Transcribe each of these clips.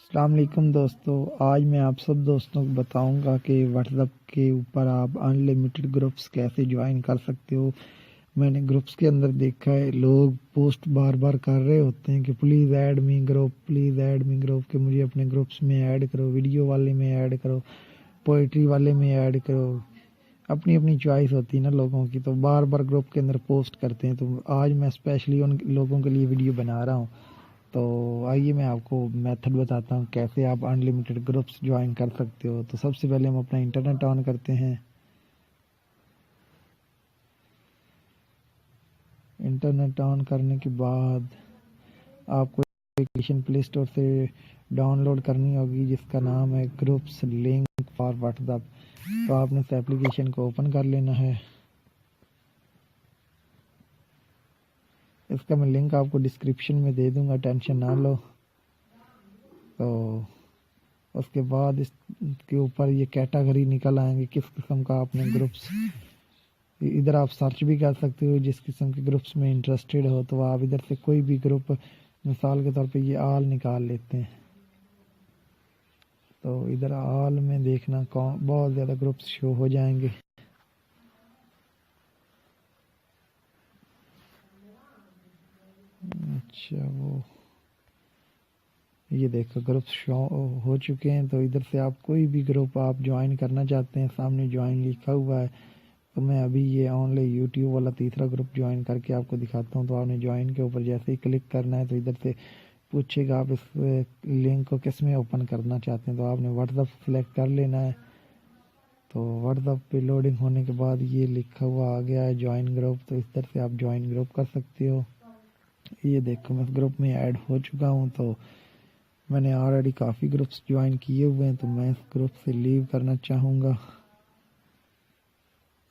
السلام علیکم دوستو، آج میں آپ سب دوستوں کو بتاؤں گا کہ واٹس ایپ کے اوپر آپ ان لمیٹڈ گروپس کیسے جوائن کر سکتے ہو۔ میں نے گروپس کے اندر دیکھا ہے لوگ پوسٹ بار بار کر رہے ہوتے ہیں کہ please add me group, please add me group, کہ مجھے اپنے گروپس میں ایڈ کرو، ویڈیو والے میں ایڈ کرو، پوئٹری والے میں ایڈ کرو۔ اپنی اپنی چوائس ہوتی ہے نا لوگوں کی، تو بار بار گروپ کے اندر پوسٹ کرتے ہیں۔ تو آج میں اسپیشلی ان لوگوں کے لیے ویڈیو بنا رہا ہوں۔ تو آئیے میں آپ کو میتھڈ بتاتا ہوں کیسے آپ ان لمیٹڈ گروپس جوائن کر سکتے ہو۔ تو سب سے پہلے ہم اپنا انٹرنیٹ آن کرتے ہیں۔ انٹرنیٹ آن کرنے کے بعد آپ کو اپلیکیشن پلے اسٹور سے ڈاؤن لوڈ کرنی ہوگی جس کا نام ہے groups link for what's app. تو آپ نے اس اپلیکیشن کو اوپن کر لینا ہے۔ اس کا میں لنک آپ کو ڈسکرپشن میں دے دوں گا، ٹینشن نہ لو۔ تو اس کے بعد اس کے اوپر یہ کیٹاگری نکل آئیں گے کس قسم کا آپ نے گروپس، ادھر آپ سرچ بھی کر سکتے ہو جس قسم کے گروپس میں انٹرسٹڈ ہو۔ تو آپ ادھر سے کوئی بھی گروپ، مثال کے طور پہ یہ آل نکال لیتے ہیں۔ تو ادھر آل میں دیکھنا بہت زیادہ گروپس شو ہو جائیں گے۔ اچھا، وہ یہ دیکھو گروپ شو ہو چکے ہیں۔ تو ادھر سے آپ کوئی بھی گروپ آپ جوائن کرنا چاہتے ہیں، سامنے جوائن لکھا ہوا ہے۔ تو میں ابھی یہ اونلی یوٹیوب والا تیسرا گروپ جوائن کر کے آپ کو دکھاتا ہوں۔ تو آپ نے جوائن کے اوپر جیسے ہی کلک کرنا ہے تو ادھر سے پوچھے گا آپ اس لنک کو کس میں اوپن کرنا چاہتے ہیں۔ تو آپ نے واٹس ایپ سلیکٹ کر لینا ہے۔ تو واٹس ایپ پہ لوڈنگ ہونے کے بعد یہ لکھا ہوا آ گیا ہے جوائن گروپ۔ تو اس طرح سے آپ جوائن گروپ کر سکتے ہو۔ یہ دیکھو میں اس گروپ میں ایڈ ہو چکا ہوں۔ تو میں نے آلریڈی کافی گروپس جوائن کیے ہوئے ہیں، تو میں اس گروپ سے لیو کرنا چاہوں گا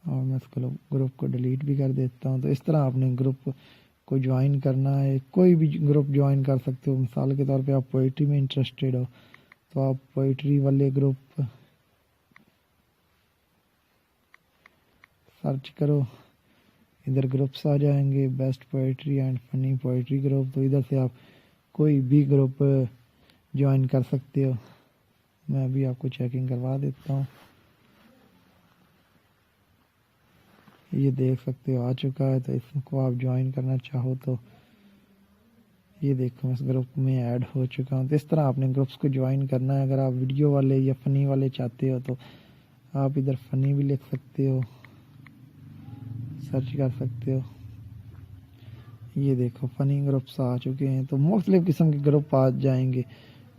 اور میں اس گروپ کو ڈیلیٹ بھی کر دیتا ہوں۔ تو اس طرح آپ نے گروپ کو جوائن کرنا ہے۔ کوئی بھی گروپ جوائن کر سکتے ہو۔ مثال کے طور پہ آپ پوئٹری میں انٹرسٹڈ ہو تو آپ پوئٹری والے گروپ سرچ کرو، ادھر گروپس آ جائیں گے، بیسٹ پوئٹری اینڈ فنی پوئٹری گروپ۔ تو ادھر سے آپ کوئی بھی گروپ جوائن کر سکتے ہو۔ میں ابھی آپ کو چیکنگ کروا دیتا ہوں۔ یہ دیکھ سکتے ہو آ چکا ہے۔ تو اس کو آپ جوائن کرنا چاہو تو یہ دیکھو میں اس گروپ میں ایڈ ہو چکا ہوں۔ تو اس طرح آپ نے گروپس کو جوائن کرنا ہے۔ اگر آپ ویڈیو والے یا فنی والے چاہتے ہو تو آپ ادھر فنی بھی لکھ سکتے ہو، سرچ کر سکتے ہو۔ یہ دیکھو فنی گروپس آ چکے ہیں۔ تو مختلف قسم کے گروپ آ جائیں گے،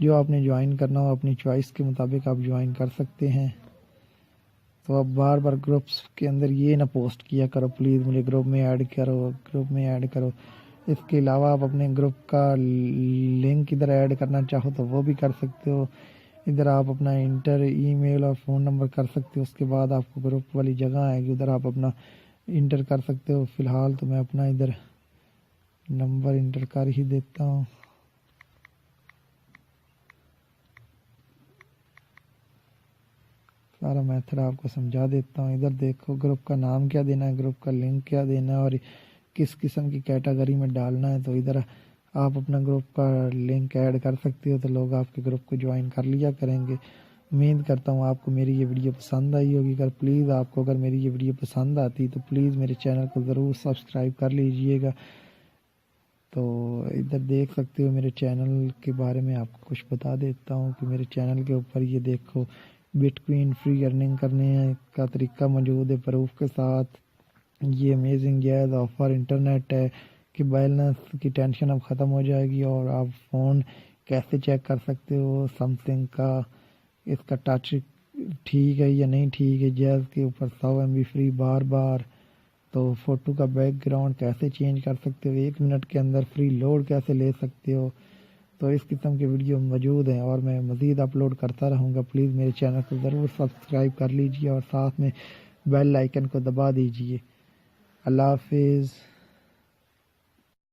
جو آپ نے جوائن کرنا ہو اپنی چوائس کے مطابق آپ جوائن کر سکتے ہیں۔ تو آپ بار بار گروپس کے اندر یہ نہ پوسٹ کیا کرو پلیز مجھے گروپ میں ایڈ کرو، گروپ میں ایڈ کرو۔ اس کے علاوہ آپ اپنے گروپ کا لنک ادھر ایڈ کرنا چاہو تو وہ بھی کر سکتے ہو۔ ادھر آپ اپنا انٹر ای میل اور فون نمبر کر سکتے ہو۔ اس کے بعد آپ کو گروپ والی جگہ آئے گی، ادھر آپ اپنا انٹر کر سکتے ہو۔ فی الحال تو میں اپنا ادھر نمبر انٹر کر ہی دیتا ہوں۔ سارا میتھڈ آپ کو سمجھا دیتا ہوں۔ ادھر دیکھو گروپ کا نام کیا دینا ہے، گروپ کا لنک کیا دینا ہے اور کس قسم کی کیٹیگری میں ڈالنا ہے۔ تو ادھر آپ اپنا گروپ کا لنک ایڈ کر سکتے ہو تو لوگ آپ کے گروپ کو جوائن کر لیا کریں گے۔ امید کرتا ہوں آپ کو میری یہ ویڈیو پسند آئی ہوگی۔ اگر میری یہ ویڈیو پسند آتی تو پلیز میرے چینل کو ضرور سبسکرائب کر لیجئے گا۔ تو ادھر دیکھ سکتے ہو میرے چینل کے بارے میں آپ کو کچھ بتا دیتا ہوں کہ میرے چینل کے اوپر یہ دیکھو بٹ کوئن فری ارننگ کرنے کا طریقہ موجود ہے پروف کے ساتھ۔ یہ امیزنگ جائز آفر انٹرنیٹ ہے کہ بیلنس کی ٹینشن اب ختم ہو جائے گی اور آپ فون کیسے چیک کر سکتے ہو سمسنگ کا، اس کا ٹچ ٹھیک ہے یا نہیں ٹھیک ہے۔ جیز کے اوپر 100 MB فری بار بار۔ تو فوٹو کا بیک گراؤنڈ کیسے چینج کر سکتے ہو، 1 منٹ کے اندر فری لوڈ کیسے لے سکتے ہو۔ تو اس قسم کے ویڈیو موجود ہیں اور میں مزید اپلوڈ کرتا رہوں گا۔ پلیز میرے چینل کو ضرور سبسکرائب کر لیجئے اور ساتھ میں بیل آئیکن کو دبا دیجئے۔ اللہ حافظ۔